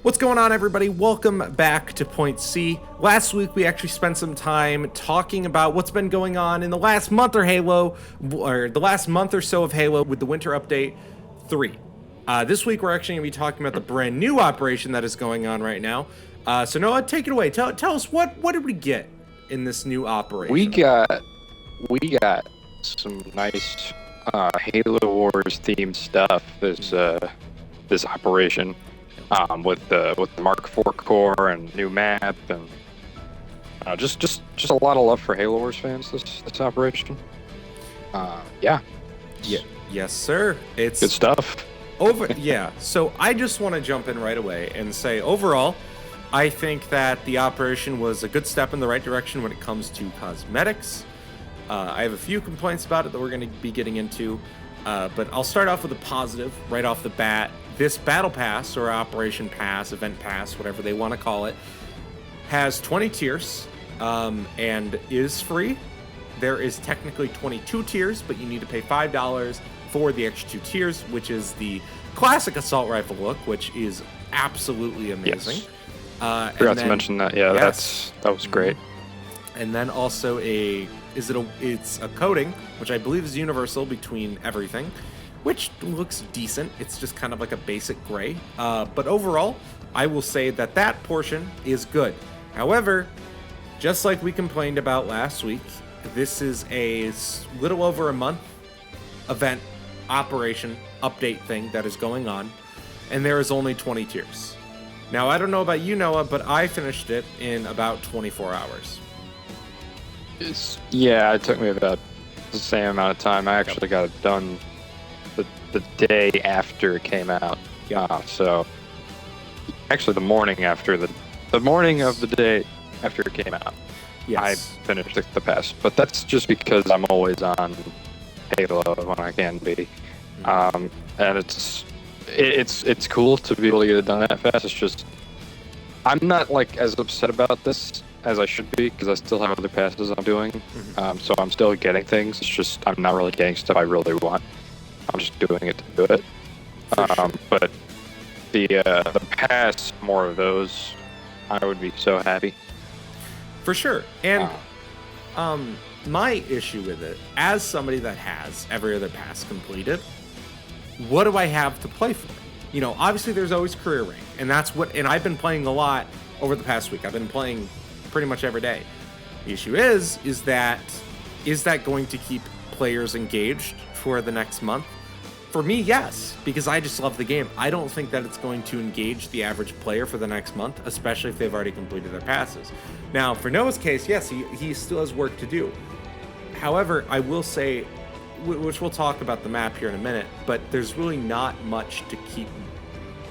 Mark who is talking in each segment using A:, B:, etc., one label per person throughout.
A: What's going on, everybody? Welcome back to Point C. Last week, we actually spent some time talking about what's been going on in the last month or the last month or so of Halo with the Winter Update 3. This week, we're actually going to be talking about the brand new operation that is going on right now. So Noah, take it away. Tell us what did we get in this new operation?
B: We got some nice Halo Wars themed stuff. This operation. With the Mark IV core and new map and just a lot of love for Halo Wars fans. This operation, yeah,
A: yes, sir. It's
B: good stuff.
A: Yeah. So I just want to jump in right away and say, overall, I think that the operation was a good step in the right direction when it comes to cosmetics. I have a few complaints about it that we're going to be getting into, but I'll start off with a positive right off the bat. This Battle Pass, or Operation Pass, Event Pass, whatever they want to call it, has 20 tiers and is free. There is technically 22 tiers, but you need to pay $5 for the extra 2 tiers, which is the classic assault rifle look, which is absolutely amazing.
B: Yes. Forgot to mention that. Yeah,
A: yes.
B: that was great.
A: And then also it's a coating, which I believe is universal between everything, which looks decent. It's just kind of like a basic gray. But overall, I will say that portion is good. However, just like we complained about last week, this is a little over a month event, operation, update thing that is going on, and there is only 20 tiers. Now, I don't know about you, Noah, but I finished it in about 24 hours.
B: Yeah, it took me about the same amount of time. I actually got it done the day after it came out. Yeah, so actually the morning after the morning of the day after it came out.
A: Yes.
B: I finished the pass, but that's just because I'm always on Halo when I can be. And it's cool to be able to get it done that fast. It's just I'm not like as upset about this as I should be because I still have other passes I'm doing. So I'm still getting things. It's just I'm not really getting stuff I really want. I'm just doing it to do it. Sure. But the pass, more of those, I would be so happy.
A: For sure. And my issue with it, as somebody that has every other pass completed, what do I have to play for? You know, obviously there's always career rank, and and I've been playing a lot over the past week. I've been playing pretty much every day. The issue is that going to keep players engaged for the next month? For me, yes, because I just love the game. I don't think that it's going to engage the average player for the next month, especially if they've already completed their passes. Now, for Noah's case, yes, he still has work to do. However, I will say, which we'll talk about the map here in a minute, but there's really not much to keep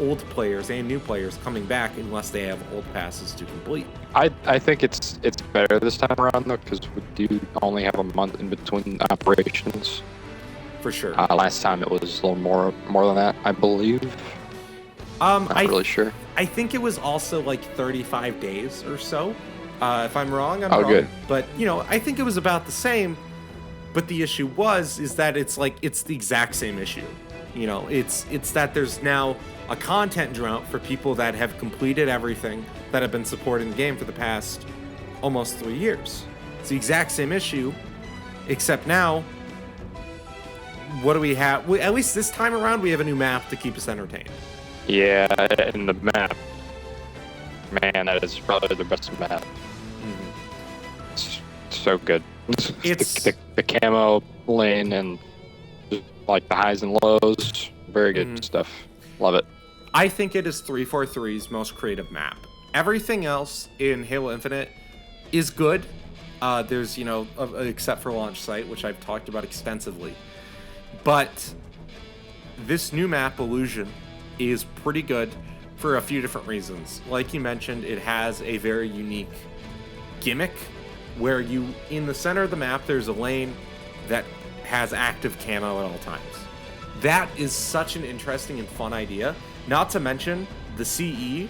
A: old players and new players coming back unless they have old passes to complete.
B: I think it's better this time around, though, because we do only have a month in between operations.
A: For sure.
B: Last time it was a little more than that, I believe. Not really sure.
A: I think it was also like 35 days or so. If I'm wrong, I'm wrong.
B: Good.
A: But I think it was about the same. But the issue is that it's the exact same issue. It's that there's now a content drought for people that have completed everything that have been supporting the game for the past almost 3 years. It's the exact same issue, except now. What do we have? At least this time around, we have a new map to keep us entertained.
B: Yeah, and the map, man, that is probably the best map. It's so good. It's the camo lane and like the highs and lows, very good stuff. Love it.
A: I think it is 343's most creative map. Everything else in Halo Infinite is good. There's except for Launch Site, which I've talked about extensively. But this new map, Illusion, is pretty good for a few different reasons. Like you mentioned, it has a very unique gimmick where in the center of the map, there's a lane that has active camo at all times. That is such an interesting and fun idea. Not to mention the CE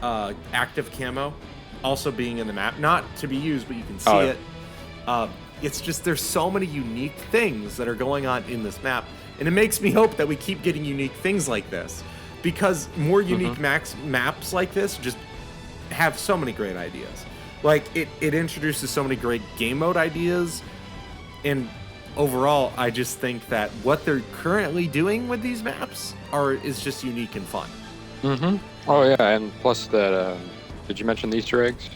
A: active camo also being in the map. Not to be used, but you can see it. It's just there's so many unique things that are going on in this map, and it makes me hope that we keep getting unique things like this. because more unique maps like this just have so many great ideas. Like it introduces so many great game mode ideas, and overall, I just think that what they're currently doing with these maps is just unique and fun.
B: Oh yeah, and plus that. Did you mention the Easter eggs?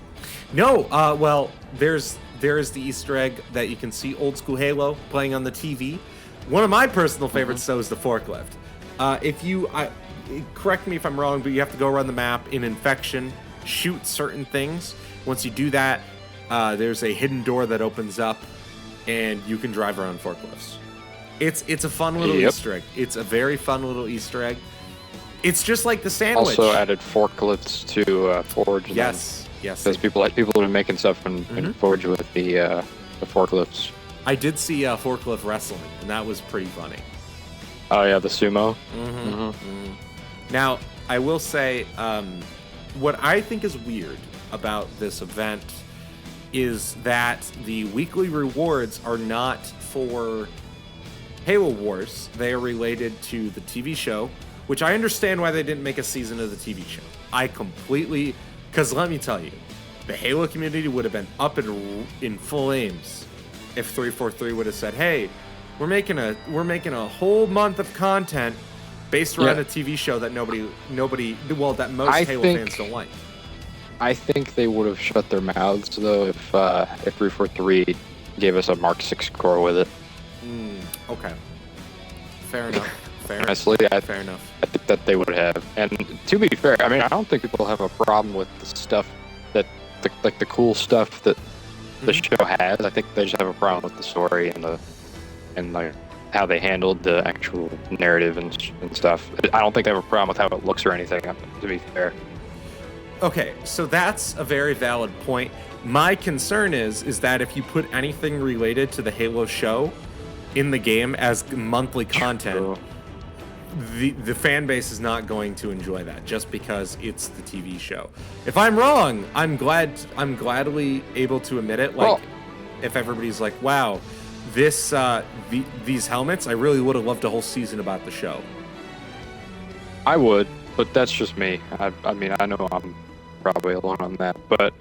A: No. Well, there's the Easter egg that you can see old school Halo playing on the TV. One of my personal favorites, though, is the forklift. Correct me if I'm wrong, but you have to go around the map in Infection, shoot certain things. Once you do that, there's a hidden door that opens up, and you can drive around forklifts. It's a fun little Easter egg. It's a very fun little Easter egg. It's just like the sandwich.
B: Also added forklifts to Forge.
A: Yes.
B: Because people have been making stuff in Forge with the forklifts.
A: I did see forklift wrestling, and that was pretty funny.
B: Oh yeah, the sumo.
A: Now, I will say, what I think is weird about this event is that the weekly rewards are not for Halo Wars. They are related to the TV show, which I understand why they didn't make a season of the TV show. I completely, because let me tell you, the Halo community would have been up in flames if 343 would have said, "Hey, we're making a whole month of content based around a TV show that that most Halo fans don't like."
B: I think they would have shut their mouths though if 343 gave us a Mark 6 core with it.
A: Okay. Fair enough.
B: Honestly,
A: fair enough.
B: I think that they would have. And to be fair, I mean, I don't think people have a problem with the stuff that, the cool stuff that the show has. I think they just have a problem with the story and how they handled the actual narrative and stuff. I don't think they have a problem with how it looks or anything, to be fair.
A: Okay, so that's a very valid point. My concern is that if you put anything related to the Halo show in the game as monthly content, the fan base is not going to enjoy that just because it's the TV show. If I'm wrong, I'm gladly able to admit it. Like, if everybody's like, "Wow, these helmets, I really would have loved a whole season about the show."
B: I would, but that's just me. I mean, I know I'm probably alone on that, but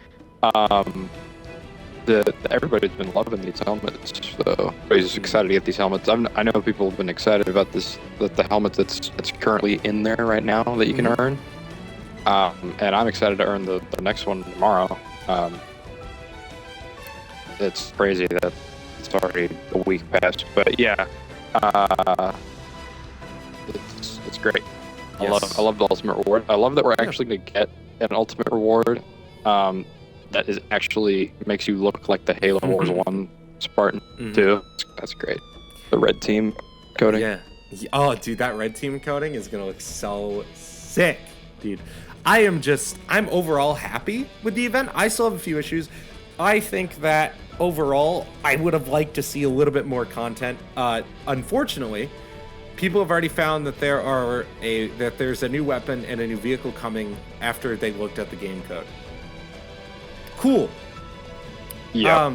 B: everybody's been loving these helmets, so everybody's excited to get these helmets. I know people have been excited about the helmet that's currently in there right now that you can earn, and I'm excited to earn the next one tomorrow. It's crazy that it's already a week past, but yeah, it's great.
A: Yes.
B: I love the ultimate reward. I love that we're actually going to get an ultimate reward that is actually makes you look like the Halo Wars 1 Spartan too. That's great. The red team coating.
A: Yeah. Oh, dude, that red team coating is going to look so sick, dude. I'm overall happy with the event. I still have a few issues. I think that overall, I would have liked to see a little bit more content. Unfortunately, people have already found that there's a new weapon and a new vehicle coming after they looked at the game code. Cool.
B: Yeah.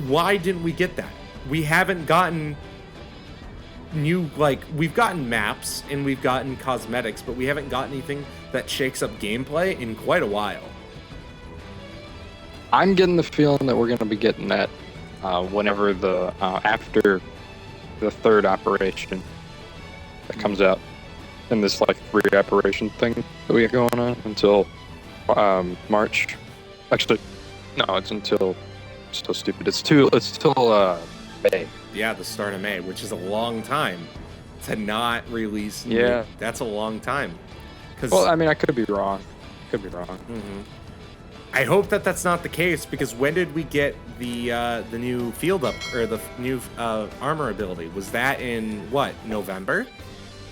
A: Why didn't we get that? We haven't gotten we've gotten maps and we've gotten cosmetics, but we haven't gotten anything that shakes up gameplay in quite a while.
B: I'm getting the feeling that we're going to be getting that whenever after the third operation that comes out in this 3 operation thing that we have going on until March. Actually, no, it's until so stupid. It's till May.
A: Yeah, the start of May, which is a long time to not release.
B: Yeah,
A: that's a long time.
B: Well, I mean, I could be wrong.
A: I hope that that's not the case, because when did we get the new field up or the new armor ability? Was that in November?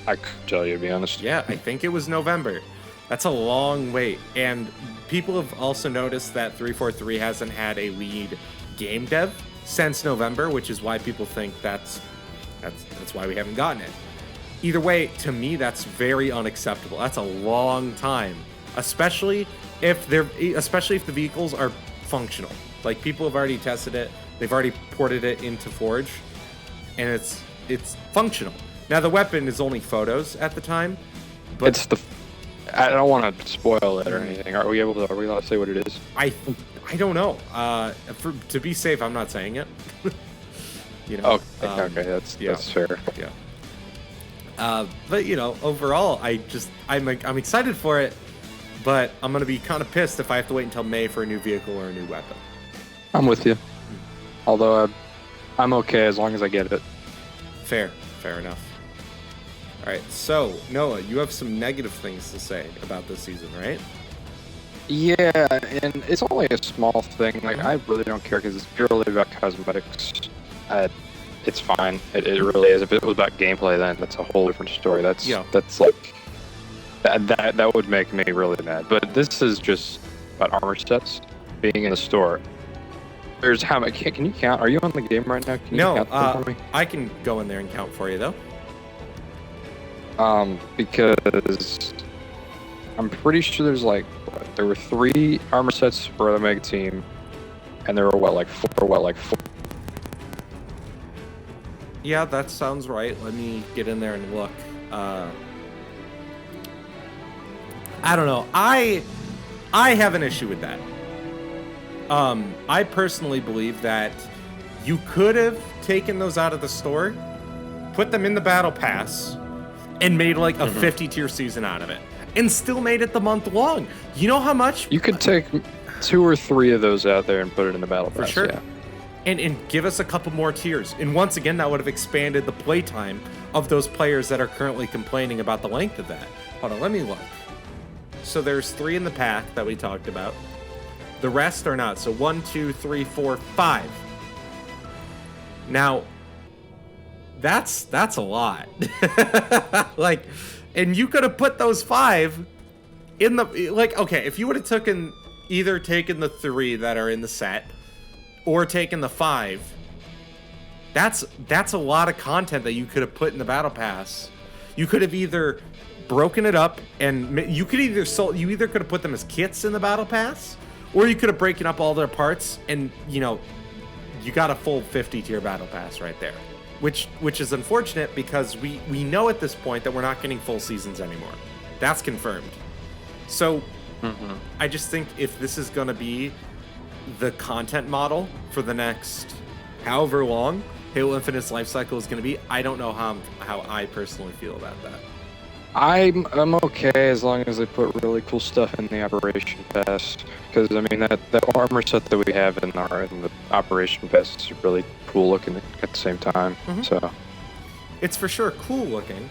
B: I couldn't tell you, to be honest.
A: Yeah, I think it was November. That's a long wait, and people have also noticed that 343 hasn't had a lead game dev since November, which is why people think that's why we haven't gotten it. Either way, to me, that's very unacceptable. That's a long time, especially if the vehicles are functional. Like, people have already tested it, they've already ported it into Forge, and it's functional. Now, the weapon is only photos at the time, But
B: it's the. I don't want to spoil it or anything. Are we allowed to say what it is?
A: I don't know. To be safe, I'm not saying it.
B: Okay, that's fair.
A: Yeah. But overall, I'm excited for it, but I'm gonna be kind of pissed if I have to wait until May for a new vehicle or a new weapon.
B: I'm with you. Although I'm okay as long as I get it.
A: Fair enough. All right, so Noah, you have some negative things to say about this season, right?
B: Yeah, and it's only a small thing. Like, I really don't care because it's purely about cosmetics. It's fine. It really is. If it was about gameplay, then that's a whole different story. That's like that would make me really mad. But this is just about armor sets being in the store. There's how many? Can you count? Are you on the game right now? Can you count them for me?
A: I can go in there and count for you though.
B: Because I'm pretty sure there were 3 armor sets for the Mega Team, and there were four.
A: Yeah, that sounds right. Let me get in there and look. I don't know. I have an issue with that. I personally believe that you could have taken those out of the store, put them in the Battle Pass, and made like a 50-tier season out of it, and still made it the month long. You know how much?
B: You could take 2 or 3 of those out there and put it in the Battle Pass.
A: For sure.
B: Yeah.
A: And give us a couple more tiers. And once again, that would have expanded the playtime of those players that are currently complaining about the length of that. Hold on, let me look. So there's 3 in the pack that we talked about. The rest are not. So 1, 2, 3, 4, 5. Now, that's a lot. Like, and you could have put those 5 in the, like, okay, if you would have taken the 3 that are in the set or taken the 5, that's a lot of content that you could have put in the Battle Pass. You could have either broken it up and you either could have put them as kits in the Battle Pass, or you could have broken up all their parts and, you got a full 50-tier Battle Pass right there. Which is unfortunate because we know at this point that we're not getting full seasons anymore. That's confirmed. So I just think if this is going to be the content model for the next however long Halo Infinite's life cycle is going to be, I don't know how I personally feel about that.
B: I'm okay as long as they put really cool stuff in the Operation Pass, because I mean that armor set that we have in the Operation Pass is really cool looking at the same time. So
A: it's for sure cool looking,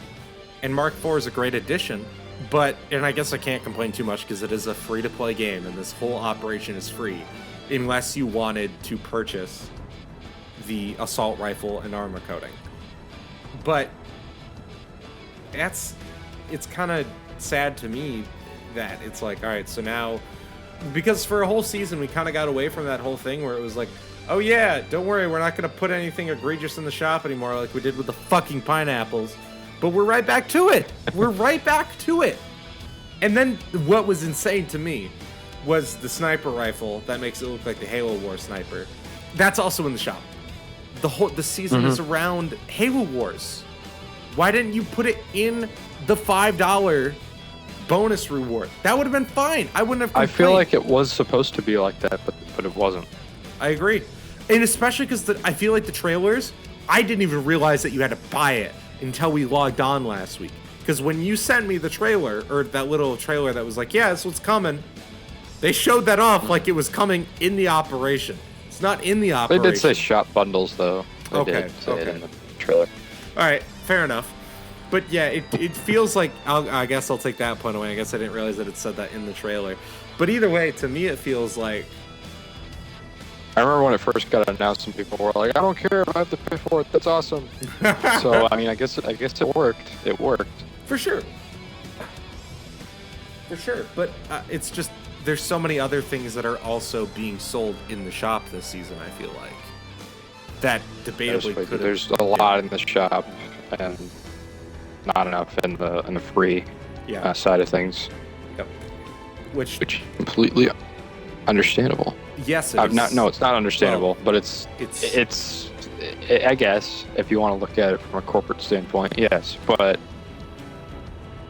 A: and Mark IV is a great addition. And I guess I can't complain too much because it is a free-to-play game, and this whole operation is free, unless you wanted to purchase the assault rifle and armor coating. But it's kind of sad to me that it's like, all right, so now, because for a whole season we kind of got away from that whole thing where it was like, oh yeah, don't worry, we're not going to put anything egregious in the shop anymore like we did with the fucking pineapples. But we're right back to it. We're right back to it. And then what was insane to me was the sniper rifle that makes it look like the Halo War sniper. That's also in the shop. The season is around Halo Wars. Why didn't you put it in the $5 bonus reward? That would have been fine. I wouldn't have complained.
B: I feel like it was supposed to be like that, but it wasn't.
A: I agree. And especially because I feel like the trailers, I didn't even realize that you had to buy it until we logged on last week. Because when you sent me the trailer, or that little trailer that was like, yeah, that's what's coming, they showed that off like it was coming in the operation. It's not in the operation.
B: They did say shop bundles, though. They did say it in the trailer.
A: All right, fair enough. But yeah, it feels like, I guess I'll take that point away. I guess I didn't realize that it said that in the trailer. But either way, to me, it feels like...
B: I remember when it first got announced and people were like, I don't care if I have to pay for it, that's awesome. So, I mean, I guess it worked. It worked.
A: For sure. For sure. But it's just, there's so many other things that are also being sold in the shop this season, I feel like. That debatably could have...
B: There's a lot in the shop, and not enough in the free side of things.
A: Yep. Which
B: completely understandable.
A: Yes,
B: it's not understandable, but it's I guess if you want to look at it from a corporate standpoint, yes. But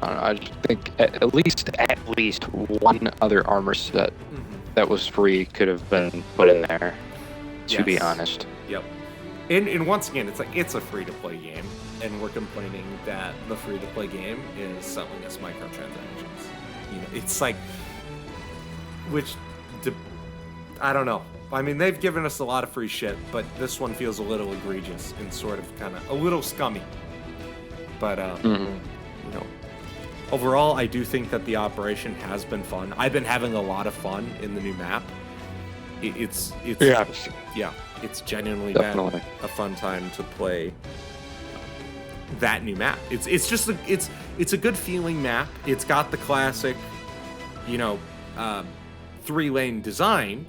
B: I don't know, I just think at least one other armor set that was free could have been put in there. To be honest.
A: Yep. And once again, it's like it's a free-to-play game, and we're complaining that the free-to-play game is selling us microtransactions. You know, it's like, I don't know. I mean, they've given us a lot of free shit, but this one feels a little egregious and sort of kind of a little scummy. But you know, overall, I do think that the operation has been fun. I've been having a lot of fun in the new map. It's it's genuinely been a fun time to play that new map. It's just it's a good feeling map. It's got the classic, you know, 3-lane design,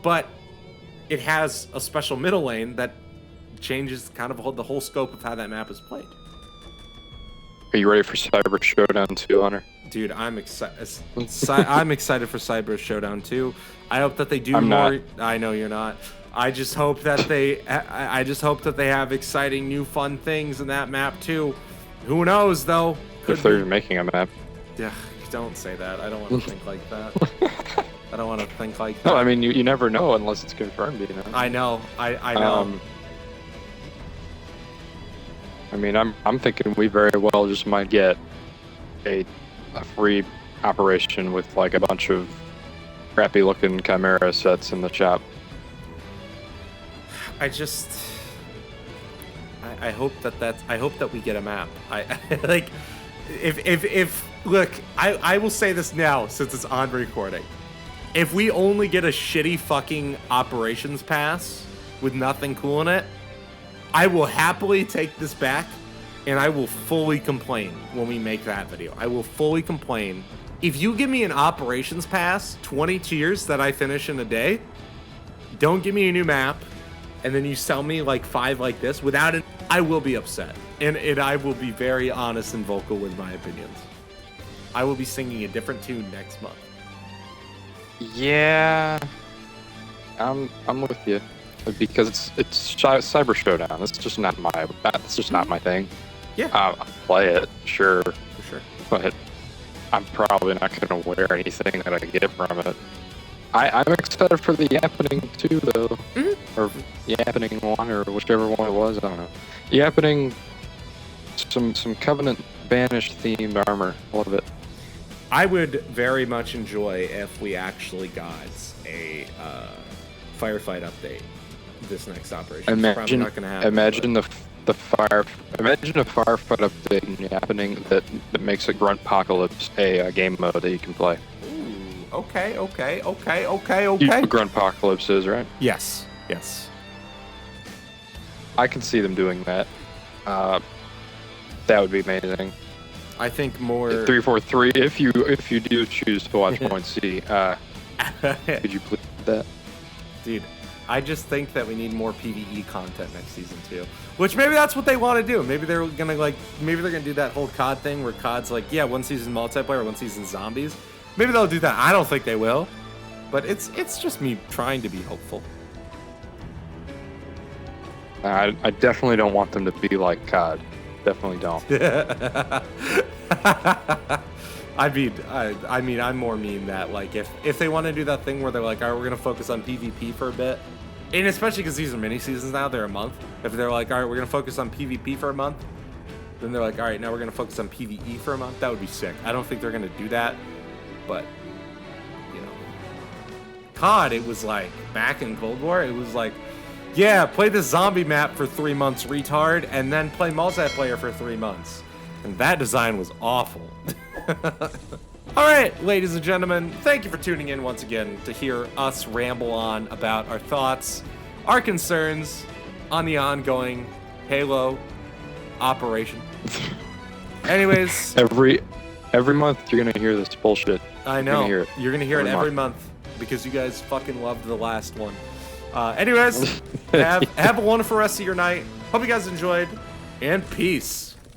A: but it has a special middle lane that changes kind of the whole scope of how that map is played.
B: Are you ready for Cyber Showdown 2, Hunter?
A: Dude, I'm excited. I'm excited for Cyber Showdown 2. I hope that they do more.
B: Not.
A: I know you're not. I just hope that they. I just hope that they have exciting, new, fun things in that map too. Who knows, though?
B: If they're making a map.
A: Yeah, don't say that. I don't want to think like that. I don't want to think like that.
B: No, I mean you never know unless it's confirmed. You know.
A: I know. I know.
B: I mean, I'm thinking we very well just might get a free operation with like a bunch of crappy looking Chimera sets in the shop.
A: I hope that we get a map. I like if look, I will say this now since it's on recording. If we only get a shitty fucking operations pass with nothing cool in it, I will happily take this back, and I will fully complain when we make that video. I will fully complain. If you give me an operations pass, 20 tiers that I finish in a day, don't give me a new map, and then you sell me like 5 like this without it, I will be upset. And I will be very honest and vocal with my opinions. I will be singing a different tune next month.
B: Yeah, I'm with you. Because it's Cyber Showdown. It's just not my thing.
A: Yeah,
B: I'll play it, sure,
A: for sure.
B: But I'm probably not going to wear anything that I get from it. I'm excited for the Yappening 2 though, or Yappening 1 or whichever one it was. I don't know. Yappening, some Covenant Banished themed armor. Love it.
A: I would very much enjoy if we actually got a firefight update. This next operation.
B: Imagine,
A: not gonna happen,
B: imagine imagine a firefight update happening that makes a Gruntpocalypse a game mode that you can play.
A: Ooh, okay.
B: You know what Gruntpocalypse is, right?
A: Yes.
B: I can see them doing that. That would be amazing.
A: I think more
B: 343. If you do choose to watch Point C, could you please do that?
A: Dude, I just think that we need more PvE content next season too. Which maybe that's what they want to do. Maybe they're gonna do that whole COD thing where COD's like, yeah, 1 season multiplayer, 1 season zombies. Maybe they'll do that. I don't think they will. But it's just me trying to be hopeful.
B: I definitely don't want them to be like COD. Definitely don't.
A: I mean, I'm more mean that like if they want to do that thing where they're like, all right, we're gonna focus on PvP for a bit, and especially because these are mini seasons now, they're a month. If they're like, all right, we're gonna focus on PvP for a month, then they're like, all right, now we're gonna focus on PvE for a month. That would be sick. I don't think they're gonna do that, but you know, COD, it was like back in Cold War, it was like, yeah, play this zombie map for 3 months, retard, and then play multiplayer for 3 months, and that design was awful. All right, ladies and gentlemen, thank you for tuning in once again to hear us ramble on about our thoughts, our concerns on the ongoing Halo operation. Anyways,
B: every month you're gonna hear this bullshit.
A: I know. You're gonna hear it every month because you guys fucking loved the last one. Anyways, have a wonderful rest of your night. Hope you guys enjoyed, and peace.